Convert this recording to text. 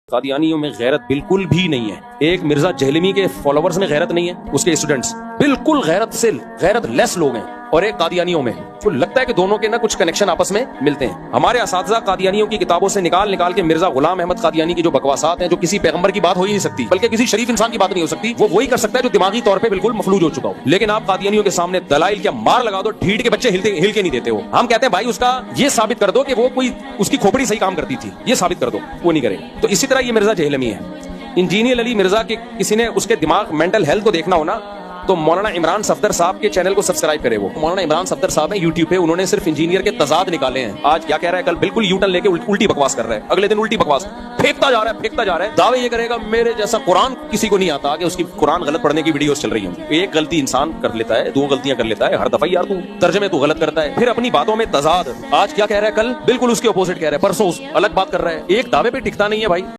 कादियानियों में गैरत बिल्कुल भी नहीं है। एक मिर्जा जहलमी के फॉलोवर्स में गैरत नहीं है, उसके स्टूडेंट्स बिल्कुल गैरत लेस लोग हैं, और एक कादियानियों में तो लगता है कि दोनों के ना कुछ कनेक्शन आपस में मिलते हैं। हमारे असातिज़ा कादियानियों की किताबों से निकाल निकाल के मिर्जा गुलाम अहमद कादियानी की जो बकवासात हैं, जो किसी पैगंबर की बात हो ही नहीं सकती, बल्कि किसी शरीफ इंसान की बात नहीं हो सकती, वो वही कर सकता है जो दिमागी तौर पे बिल्कुल मफलूज हो चुका हो। लेकिन आप कादियानियों के सामने दलाइल क्या मार लगा दो, ढीठ के बच्चे हिल के नहीं देते हो। हम कहते हैं भाई उसका ये साबित कर दो कि वो कोई उसकी खोपड़ी सही काम करती थी, ये साबित कर दो, वो नहीं करे। तो इसी तरह ये मिर्जा जहलमी है। इंजीनियर अली मिर्जा के किसी ने उसके दिमाग मेंटल हेल्थ को देखना हो ना, तो मौलाना इमरान सफदर साहब के चैनल को सब्सक्राइब करे। वो मौलाना इमरान सफदर साहब है यूट्यूब पे, उन्होंने सिर्फ इंजीनियर के तजाद निकाले हैं। आज क्या कह रहा है, कल बिल्कुल यूटर्न लेके उल्टी बकवास कर रहा है, अगले दिन उल्टी बकवास फेंकता जा रहा है। दावे ये करेगा मेरे जैसा कुरान किसी को नहीं आता, कि उसकी कुरान गलत पढ़ने की वीडियोस चल रही हैं। एक गलती इंसान कर लेता है, दो गलतियां कर लेता है हर दफा, यार तू तर्जमे तू गलत करता है, फिर अपनी बातों में तजाद। आज क्या कह रहा है, कल बिल्कुल उसके अपोजिट कह रहा है, परसों अलग बात कर रहा है। एक दावे पे टिकता नहीं है भाई।